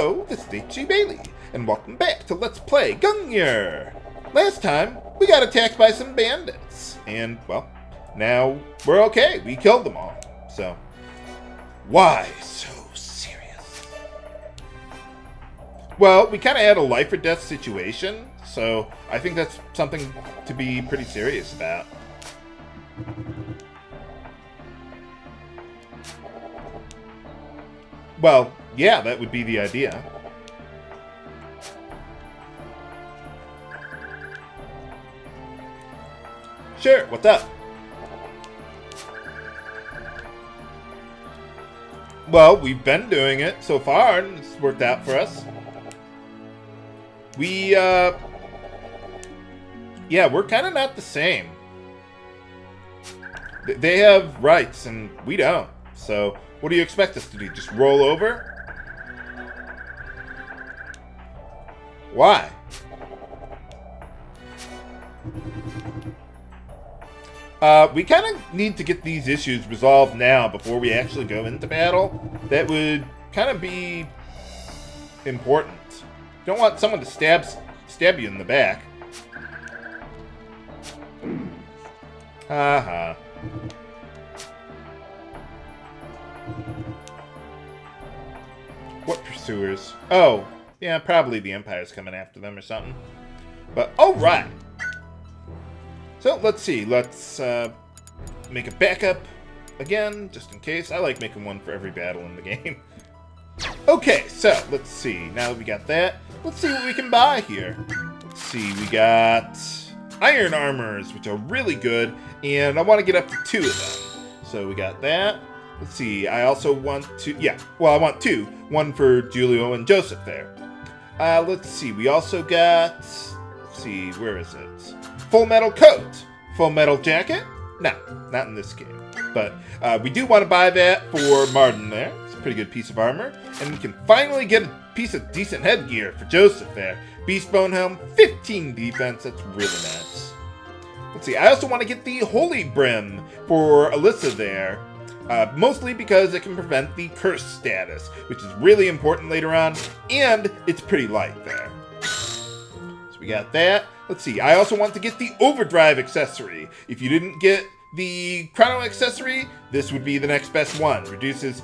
Hello, this is H.G. Bailey, and welcome back to Let's Play Gungnir. Last time, we got attacked by some bandits, and, well, now we're okay. We killed them all. So, why so serious? Well, we kind of had a life or death situation, so I think that's something to be pretty serious about. Well, yeah, that would be the idea. Sure, what's up? Well, we've been doing it so far, and it's worked out for us. Yeah, we're kind of not the same. They have rights, and we don't. So, what do you expect us to do? Just roll over? Why? We kind of need to get these issues resolved now before we actually go into battle. That would kind of be important. You don't want someone to stab you in the back. Haha. What pursuers? Oh, yeah, probably the Empire's coming after them or something. But, alright. So, let's see. Let's make a backup again, just in case. I like making one for every battle in the game. Okay, so, let's see. Now that we got that, let's see what we can buy here. Let's see, we got iron armors, which are really good, and I want to get up to 2 of them. So, we got that. Let's see, I also want to, I want 2. One for Giulio and Josef there. Let's see, we also got, let's see, where is it? Full metal coat. Full metal jacket? No, not in this game. But we do want to buy that for Mardin there. It's a pretty good piece of armor. And we can finally get a piece of decent headgear for Josef there. Beastbone helm, 15 defense, that's really nice. Let's see, I also want to get the Holy Brim for Alissa there. Mostly because it can prevent the curse status, which is really important later on, and it's pretty light there. So we got that. Let's see, I also want to get the Overdrive accessory. If you didn't get the Chrono accessory, this would be the next best one. Reduces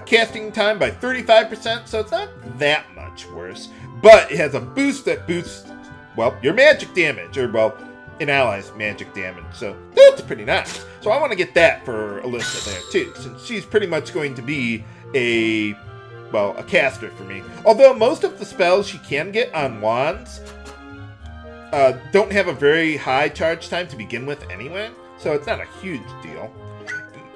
casting time by 35%, so it's not that much worse. But it has a boost that boosts, well, your magic damage, or, well, an ally's magic damage, so that's pretty nice. So I want to get that for Alissa there too, since she's pretty much going to be a caster for me. Although most of the spells she can get on wands don't have a very high charge time to begin with anyway, so it's not a huge deal.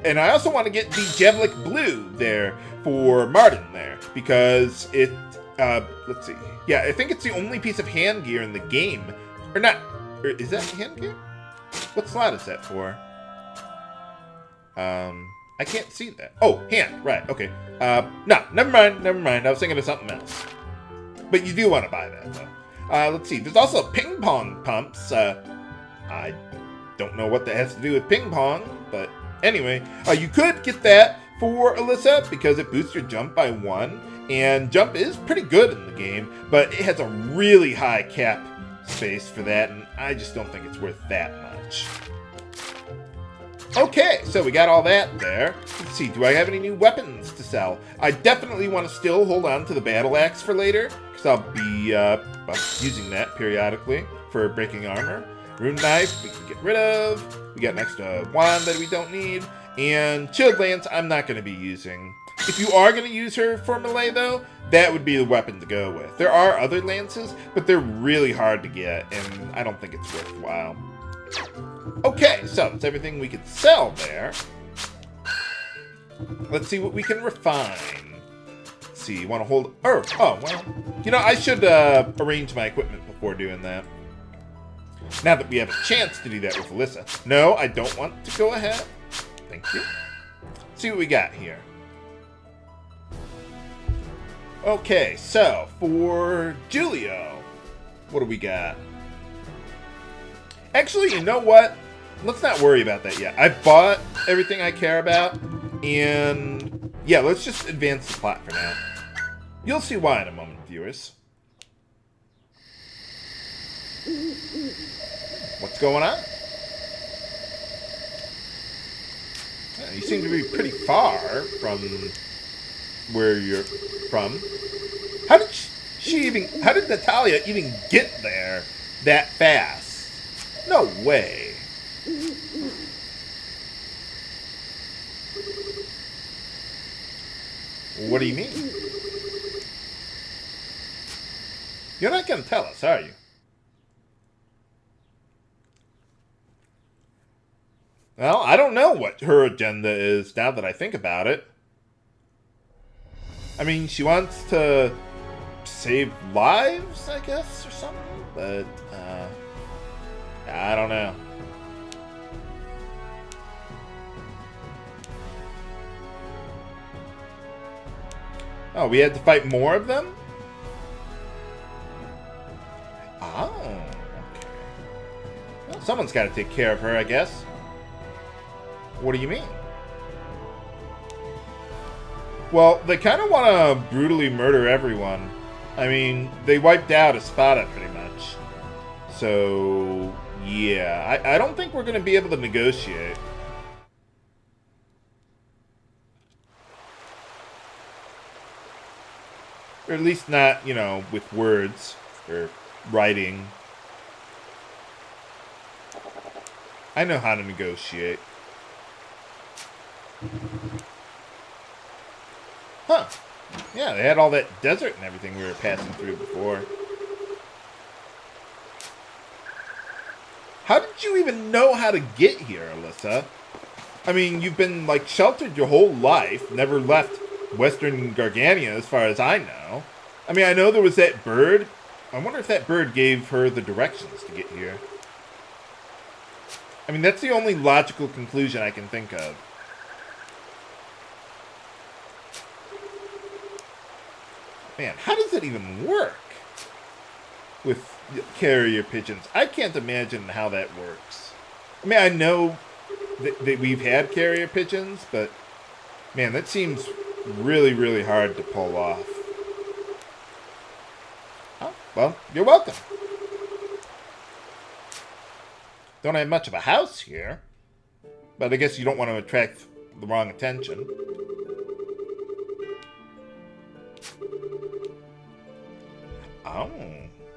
And I also want to get the Javelick blue there for Mardin there, because it, let's see, yeah, I think it's the only piece of hand gear in the game, or not. Is that hand gear? What slot is that for? I can't see that. Oh, hand, right, okay. No, never mind. I was thinking of something else. But you do want to buy that, though. Let's see, there's also ping pong pumps. I don't know what that has to do with ping pong, but anyway. You could get that for Alissa, because it boosts your jump by 1, and jump is pretty good in the game, but it has a really high cap space for that, and I just don't think it's worth that much. Okay, so we got all that there. Let's see, do I have any new weapons to sell? I definitely want to still hold on to the Battleaxe for later, because I'll be using that periodically for breaking armor. Rune knife, we can get rid of. We got an extra wand that we don't need. And Chilled Lance, I'm not going to be using. If you are going to use her for melee, though, that would be the weapon to go with. There are other lances, but they're really hard to get, and I don't think it's worthwhile. Okay, so that's everything we could sell there. Let's see what we can refine. Let's see, you want to hold... Oh, well, you know, I should arrange my equipment before doing that. Now that we have a chance to do that with Alissa. No, I don't want to go ahead. Thank you. Let's see what we got here. Okay, so for Giulio, what do we got? Actually, you know what? Let's not worry about that yet. I bought everything I care about, and yeah, let's just advance the plot for now. You'll see why in a moment, viewers. What's going on? You seem to be pretty far from where you're from. How did Natalia even get there that fast? No way. What do you mean? You're not going to tell us, are you? Well, I don't know what her agenda is now that I think about it. I mean, she wants to save lives, I guess, or something. But, I don't know. Oh, we had to fight more of them? Oh, okay. Well, someone's got to take care of her, I guess. What do you mean? Well, they kind of want to brutally murder everyone. I mean, they wiped out Espada pretty much. So, yeah. I don't think we're going to be able to negotiate. Or at least not, you know, with words or writing. I know how to negotiate. Huh. Yeah, they had all that desert and everything we were passing through before. How did you even know how to get here, Alissa? I mean, you've been, like, sheltered your whole life, never left Western Gargania as far as I know. I mean, I know there was that bird. I wonder if that bird gave her the directions to get here. I mean, that's the only logical conclusion I can think of. Man, how does it even work with carrier pigeons? I can't imagine how that works. I mean, I know that we've had carrier pigeons, but man, that seems really, really hard to pull off. Oh, well, you're welcome. Don't have much of a house here, but I guess you don't want to attract the wrong attention. Oh,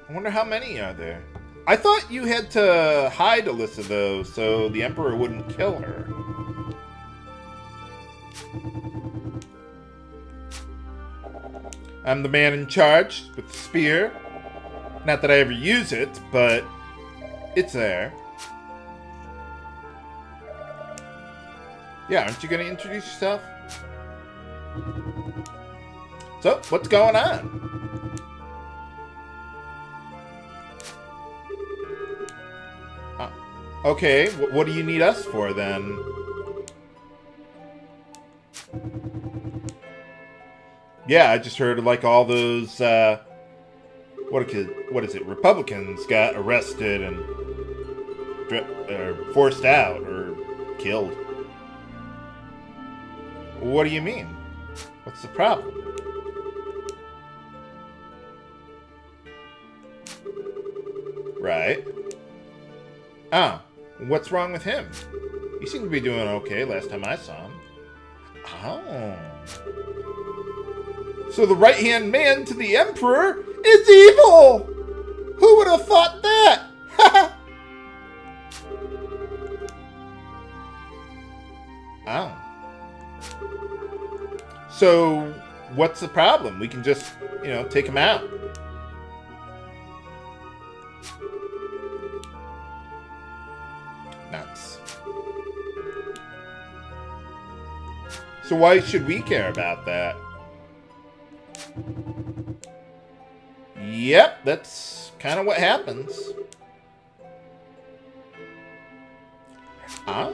I wonder how many are there. I thought you had to hide Alissa, though, so the Emperor wouldn't kill her. I'm the man in charge with the spear. Not that I ever use it, but it's there. Yeah, aren't you going to introduce yourself? So, what's going on? Okay, what do you need us for, then? Yeah, I just heard, like, all those, what is it, Republicans got arrested and forced out or killed. What do you mean? What's the problem? Right. Oh. What's wrong with him? He seemed to be doing okay last time I saw him. Oh. So the right-hand man to the Emperor is evil! Who would have thought that? Oh. So, what's the problem? We can just, take him out. Nuts. So why should we care about that? Yep, that's kind of what happens. Oh.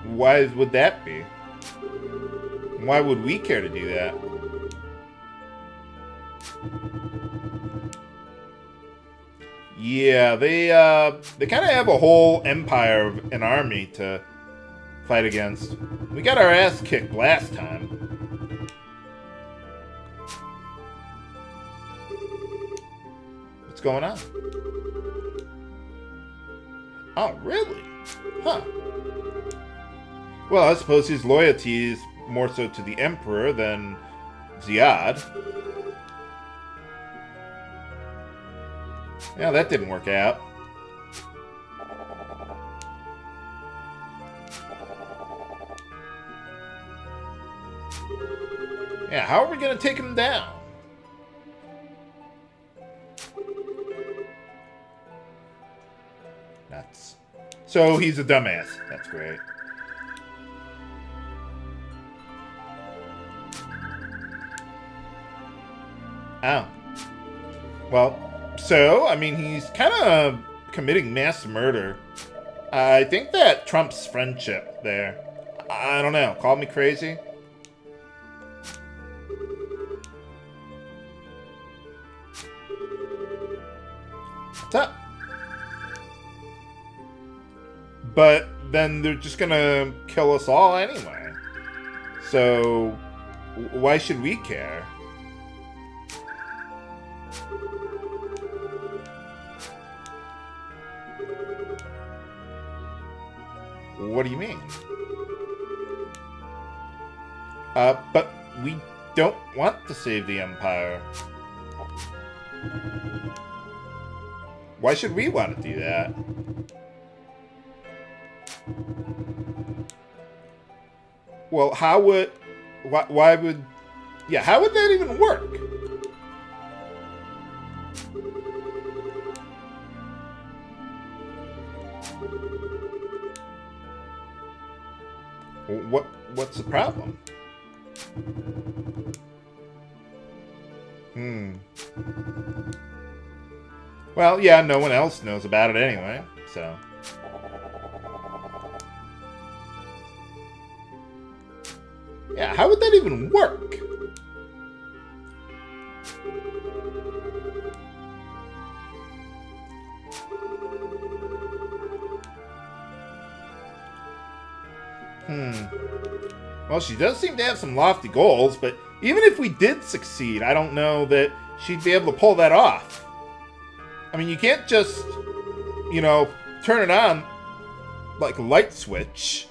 Why would that be? Why would we care to do that? Yeah, they kind of have a whole empire of an army to fight against. We got our ass kicked last time. going on? Oh, really? Huh. Well, I suppose his loyalty is more so to the Emperor than Ziad. Yeah, that didn't work out. Yeah, how are we going to take him down? Nuts. So he's a dumbass. That's great. Oh. Well, so, I mean, he's kind of committing mass murder. I think that trumps friendship there. I don't know. Call me crazy. What's up? But then they're just gonna kill us all anyway. So, why should we care? What do you mean? But we don't want to save the Empire. Why should we want to do that? Well, how would... Why would... Yeah, how would that even work? What's the problem? Well, yeah, no one else knows about it anyway, so... Yeah, how would that even work? Well, she does seem to have some lofty goals, but even if we did succeed, I don't know that she'd be able to pull that off. I mean, you can't just, you know, turn it on like a light switch.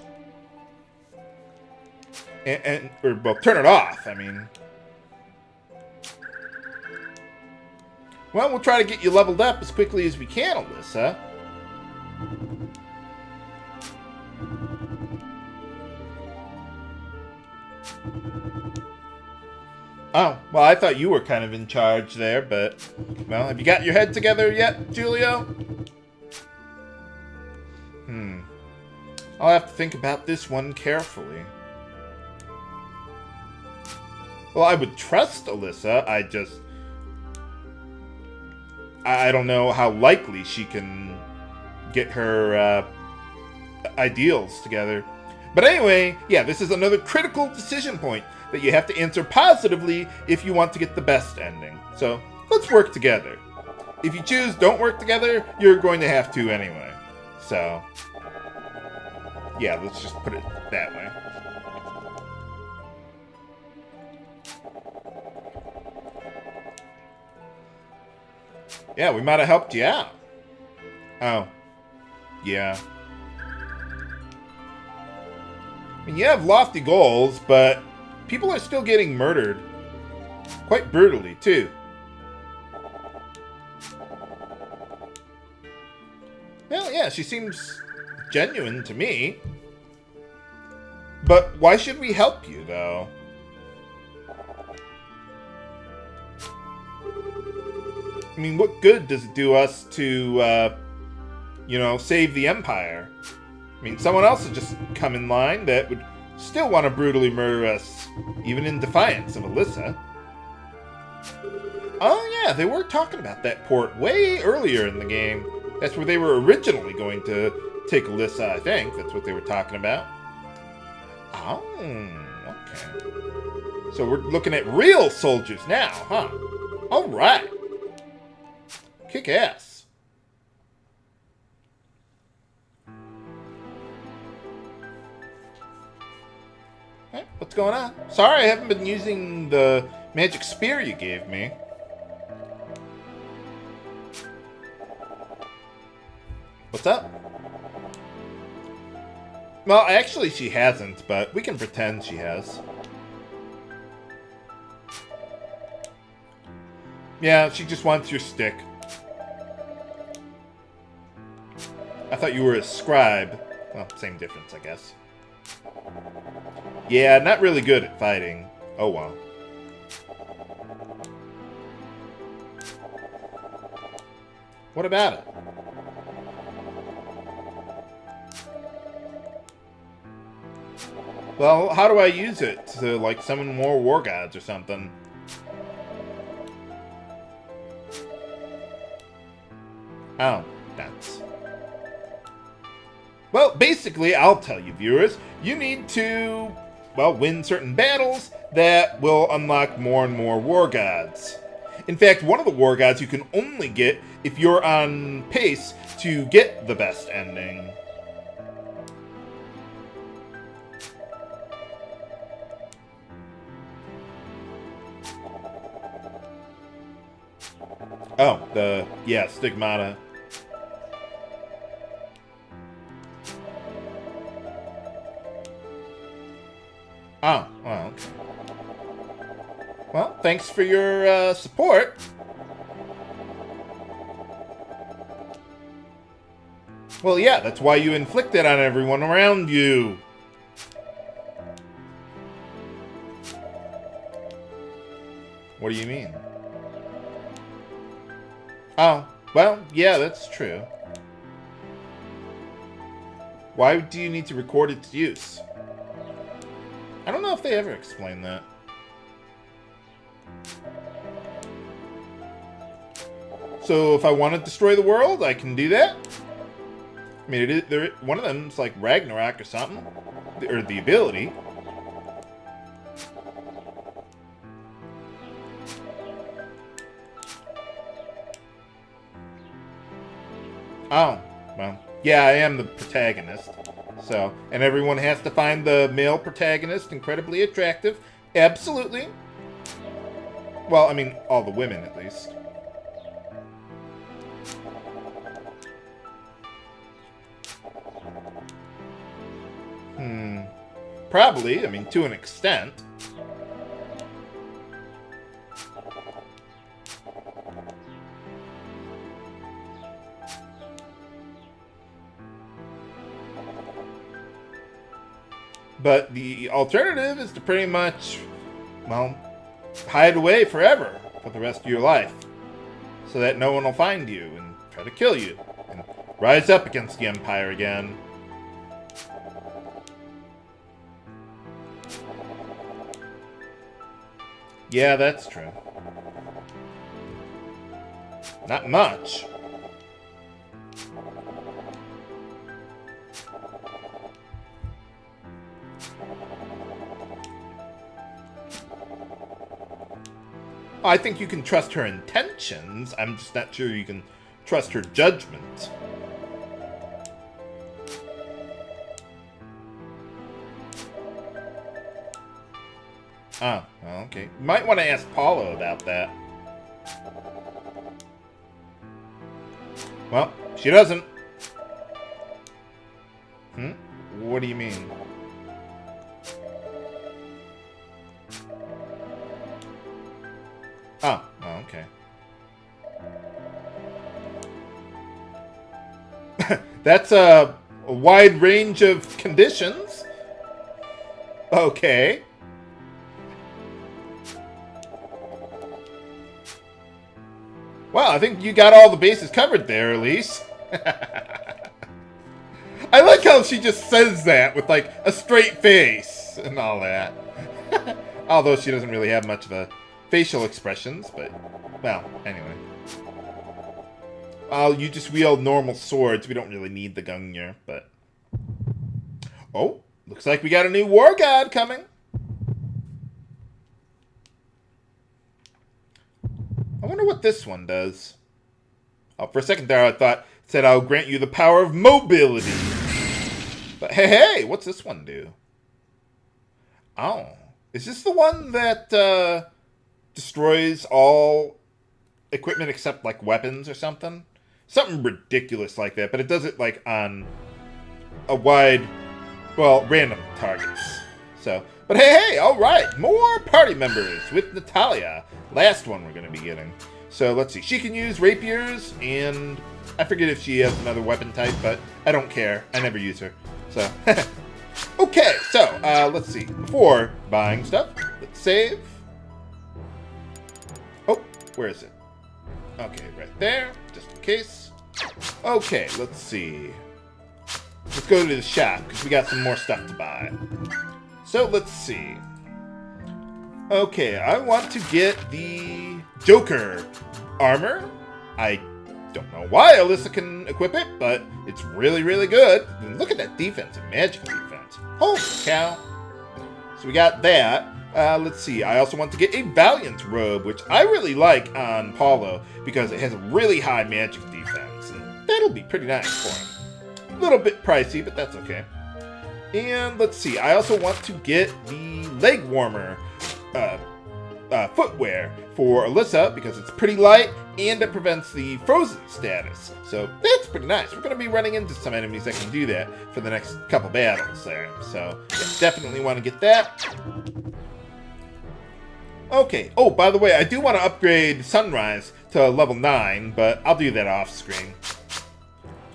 Or turn it off, I mean. Well, we'll try to get you leveled up as quickly as we can, Alissa. Oh, well, I thought you were kind of in charge there, but... Well, have you got your head together yet, Giulio? I'll have to think about this one carefully. Well, I would trust Alissa, I don't know how likely she can get her ideals together. But anyway, yeah, this is another critical decision point that you have to answer positively if you want to get the best ending. So, let's work together. If you choose don't work together, you're going to have to anyway. So, yeah, let's just put it that way. Yeah, we might have helped you out. Oh. Yeah. I mean, you have lofty goals, but people are still getting murdered. Quite brutally, too. Well, yeah, she seems genuine to me. But why should we help you, though? I mean, what good does it do us to, you know, save the Empire? I mean, someone else would just come in line that would still want to brutally murder us, even in defiance of Alissa. Oh yeah, they were talking about that port way earlier in the game. That's where they were originally going to take Alissa, I think. That's what they were talking about. Oh, okay. So we're looking at real soldiers now, huh? Alright. Kick ass. Hey, what's going on? Sorry, I haven't been using the magic spear you gave me. What's up? Well, actually she hasn't, but we can pretend she has. Yeah, she just wants your stick. I thought you were a scribe. Well, same difference, I guess. Yeah, not really good at fighting. Oh, well. What about it? Well, how do I use it? To, like, summon more war gods or something? Oh, that's... Well, basically, I'll tell you, viewers, you need to, well, win certain battles that will unlock more and more war gods. In fact, one of the war gods you can only get if you're on pace to get the best ending. Oh, yeah, Stigmata. Oh, well, okay. Well, thanks for your support. Well, yeah, that's why you inflict it on everyone around you. What do you mean? Oh, well, yeah, that's true. Why do you need to record its use? I don't know if they ever explain that. So if I want to destroy the world, I can do that? I mean, one of them's like Ragnarok or something. Or the ability. Oh, well, yeah, I am the protagonist. So, and everyone has to find the male protagonist incredibly attractive. Absolutely. Well, I mean, all the women, at least. Probably. I mean, to an extent. But the alternative is to pretty much, well, hide away forever for the rest of your life. So that no one will find you and try to kill you. And rise up against the Empire again. Yeah, that's true. Not much. I think you can trust her intentions. I'm just not sure you can trust her judgment. Oh, well, okay. You might want to ask Paulo about that. Well, she doesn't. What do you mean? Oh, well, okay. That's a wide range of conditions. Okay. Well, I think you got all the bases covered there, Elise. I like how she just says that with, like, a straight face and all that. Although she doesn't really have much of a facial expressions, but, well, anyway. You just wield normal swords. We don't really need the Gungnir, but... Oh, looks like we got a new war god coming. I wonder what this one does. Oh, for a second there I thought it said I'll grant you the power of mobility. But hey, what's this one do? Oh, is this the one that destroys all equipment except like weapons or something? Something ridiculous like that, but it does it like on a wide, well, random targets. So, but hey, all right, more party members with Natalia. Last one we're going to be getting. So let's see. She can use rapiers, and I forget if she has another weapon type, but I don't care. I never use her. So, okay, so let's see. Before buying stuff, let's save. Oh, where is it? Okay, right there, just in case. Okay, let's see. Let's go to the shop, because we got some more stuff to buy. So, let's see. Okay, I want to get the Joker armor. I don't know why Alissa can equip it, but it's really, really good. And look at that defense, and magic defense. Holy cow. So we got that. Let's see. I also want to get a Valiant robe, which I really like on Paulo, because it has a really high magic defense. And that'll be pretty nice for him. A little bit pricey, but that's okay. And let's see. I also want to get the leg warmer footwear for Alissa, because it's pretty light and it prevents the frozen status. So that's pretty nice. We're going to be running into some enemies that can do that for the next couple battles there. So yeah, definitely want to get that. Okay. Oh, by the way, I do want to upgrade Sunrise to level 9, but I'll do that off screen.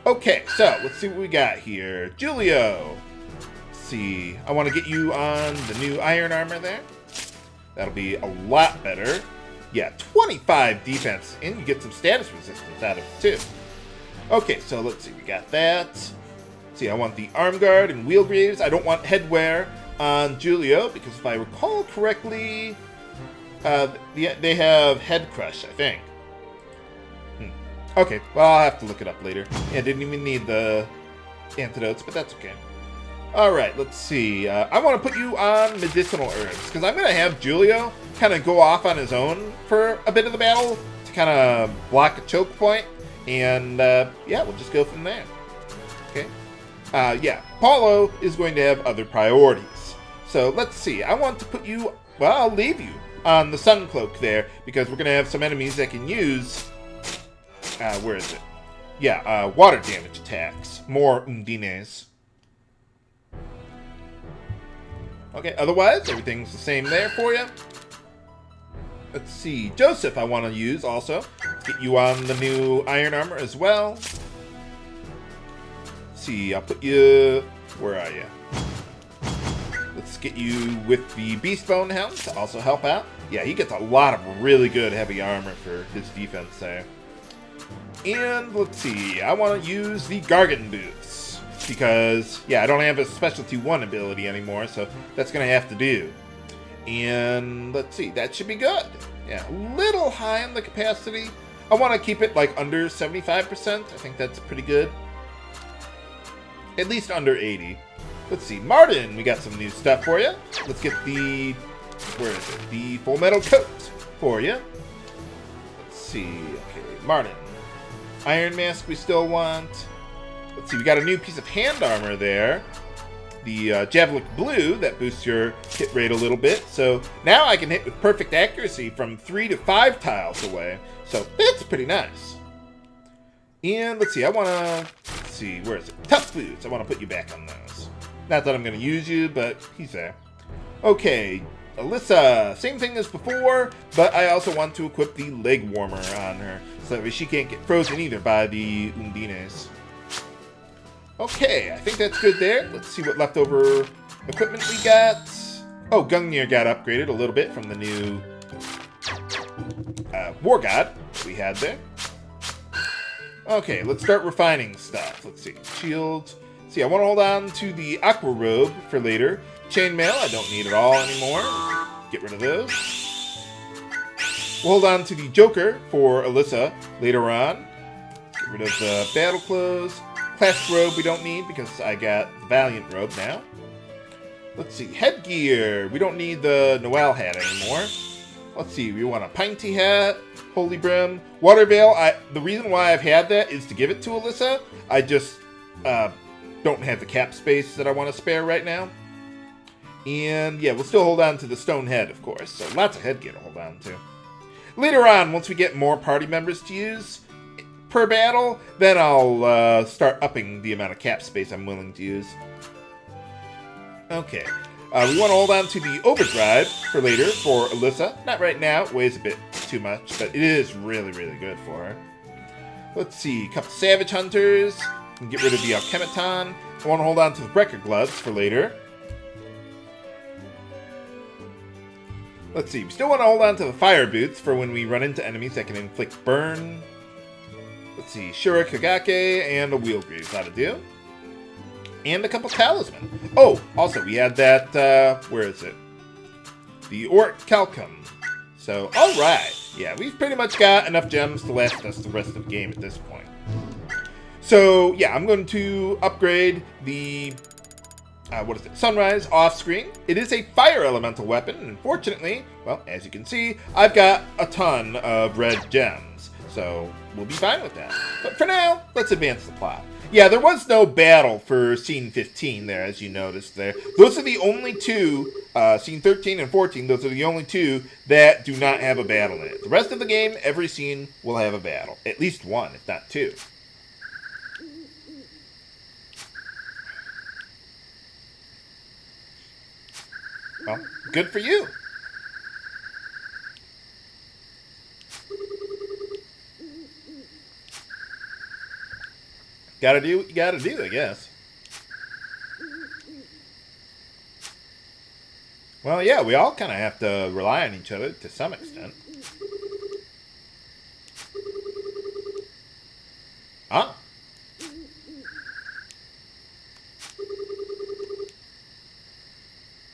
Okay, so let's see what we got here. Giulio. Let's see. I want to get you on the new iron armor there. That'll be a lot better. Yeah, 25 defense, and you get some status resistance out of it, too. Okay, so let's see. We got that. Let's see, I want the arm guard and wheel greaves. I don't want headwear on Giulio, because if I recall correctly, they have head crush, I think. Okay, well, I'll have to look it up later. Yeah, didn't even need the antidotes, but that's okay. Alright, let's see. I want to put you on medicinal herbs, because I'm going to have Giulio kind of go off on his own for a bit of the battle to kind of block a choke point, and yeah, we'll just go from there. Okay. Yeah, Paulo is going to have other priorities. So let's see. I want to put you, well, I'll leave you on the Sun Cloak there, because we're going to have some enemies that can use, where is it? Yeah, water damage attacks. More undines. Okay, otherwise, everything's the same there for you. Let's see. Josef I want to use also. Let's get you on the new iron armor as well. Let's see, I'll put you... Where are you? Let's get you with the Beastbone Helm to also help out. Yeah, he gets a lot of really good heavy armor for his defense there. And let's see. I want to use the Gargan boots. Because, yeah, I don't have a Specialty 1 ability anymore, so that's going to have to do. And, let's see, that should be good. Yeah, a little high on the capacity. I want to keep it, like, under 75%. I think that's pretty good. At least under 80. Let's see, Mardin, we got some new stuff for you. Let's get the, where is it? The Full Metal Coat for you. Let's see, okay, Mardin. Iron Mask we still want. Let's see, we got a new piece of hand armor there. The Javelick Blue, that boosts your hit rate a little bit. So now I can hit with perfect accuracy from 3 to 5 tiles away. So that's pretty nice. And let's see, I want to, let's see, where is it? Tough Boots, I want to put you back on those. Not that I'm going to use you, but he's there. Okay, Alissa, same thing as before, but I also want to equip the leg warmer on her. So that she can't get frozen either by the undines. Okay, I think that's good there. Let's see what leftover equipment we got. Oh, Gungnir got upgraded a little bit from the new War God we had there. Okay, let's start refining stuff. Let's see. Shields. See, I want to hold on to the Aqua Robe for later. Chainmail, I don't need at all anymore. Get rid of those. We'll hold on to the Joker for Alissa later on. Get rid of the battle clothes. Class robe we don't need because I got the Valiant robe now. Let's see, headgear. We don't need the Noel hat anymore. Let's see, we want a Pointy hat, Holy Brim, Water Veil. The reason why I've had that is to give it to Alissa. I just don't have the cap space that I want to spare right now. And yeah, we'll still hold on to the stone head, of course. So lots of headgear to hold on to. Later on, once we get more party members to use, per battle, then I'll start upping the amount of cap space I'm willing to use. Okay. We want to hold on to the Overdrive for later for Alissa. Not right now. It weighs a bit too much, but it is really, really good for her. Let's see. A couple Savage Hunters. And get rid of the Alchemiton. I want to hold on to the Breaker Gloves for later. Let's see. We still want to hold on to the Fire Boots for when we run into enemies that can inflict burn. Let's see. Shura Kagake and a Wheel Greaves ought to do. And a couple Talisman. Oh, also, we had that, where is it? The Orc Calcum. So, alright. Yeah, we've pretty much got enough gems to last us the rest of the game at this point. So, yeah, I'm going to upgrade the, Sunrise off-screen. It is a fire elemental weapon, and fortunately, well, as you can see, I've got a ton of red gems. So, we'll be fine with that. But for now, let's advance the plot. Yeah, there was no battle for Scene 15 there, as you noticed there. Those are the only two, Scene 13 and 14, those are the only two that do not have a battle in it. The rest of the game, every scene will have a battle. At least one, if not two. Well, good for you. Gotta do what you gotta do, I guess. Well, yeah, we all kind of have to rely on each other to some extent. Ah.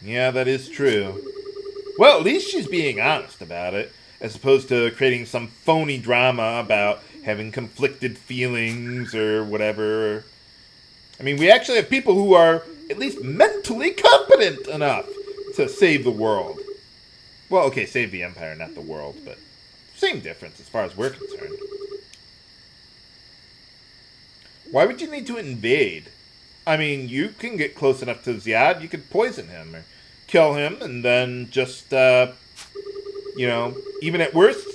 Yeah, that is true. Well, at least she's being honest about it, as opposed to creating some phony drama about having conflicted feelings or whatever. I mean, we actually have people who are at least mentally competent enough to save the world. Well, okay, save the Empire, not the world, but same difference as far as we're concerned. Why would you need to invade? I mean, you can get close enough to Ziad, you could poison him or kill him, and then just, you know, even at worst,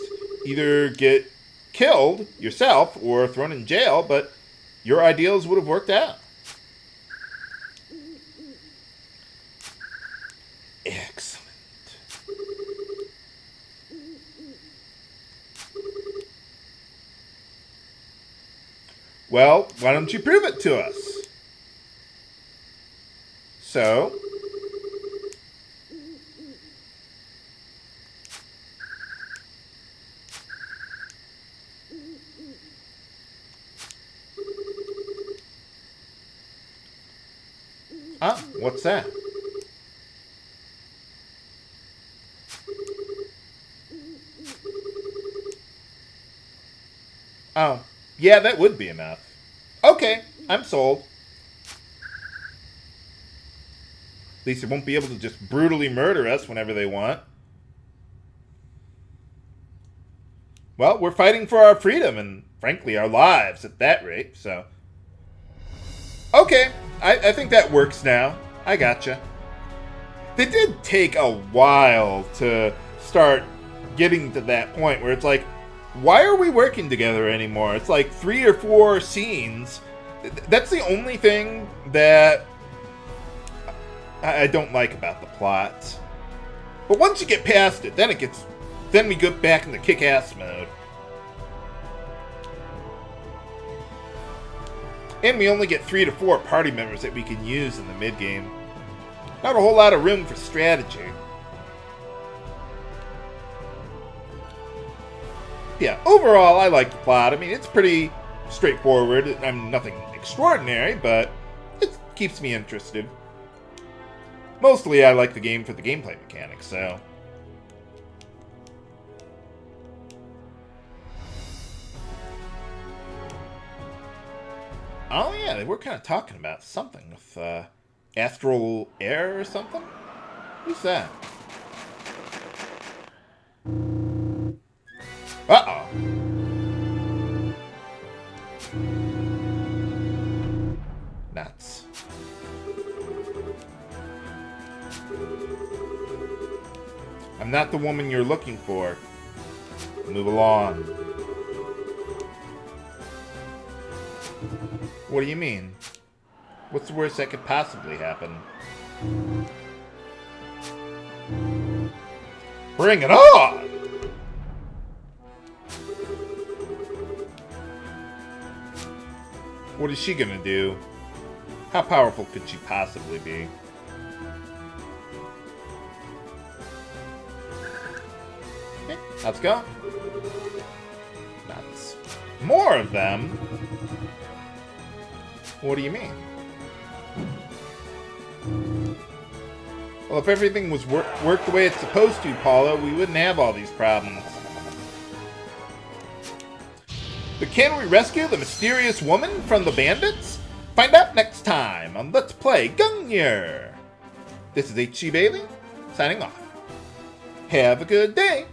either get killed yourself or thrown in jail, but your ideals would have worked out. Excellent. Well, why don't you prove it to us? So, what's that? Oh, yeah, that would be enough. Okay, I'm sold. At least they won't be able to just brutally murder us whenever they want. Well, we're fighting for our freedom and, frankly, our lives at that rate, so. Okay, I think that works now. I gotcha. They did take a while to start getting to that point where it's like, why are we working together anymore? It's like 3 or 4 scenes. That's the only thing that I don't like about the plot. But once you get past it, then we go back into kick-ass mode. And we only get 3 to 4 party members that we can use in the mid-game. Not a whole lot of room for strategy. Yeah, overall, I like the plot. I mean, it's pretty straightforward. I mean, nothing extraordinary, but it keeps me interested. Mostly, I like the game for the gameplay mechanics, so. Oh, yeah, they were kind of talking about something with Astral Air or something. Who's that? Uh-oh. Nuts. I'm not the woman you're looking for. Move along. What do you mean? What's the worst that could possibly happen? Bring it on! What is she gonna do? How powerful could she possibly be? Okay, let's go. That's more of them. What do you mean? Well, if everything was worked the way it's supposed to, Paulo, we wouldn't have all these problems. But can we rescue the mysterious woman from the bandits? Find out next time on Let's Play Gungnir. This is H.C. Bailey, signing off. Have a good day.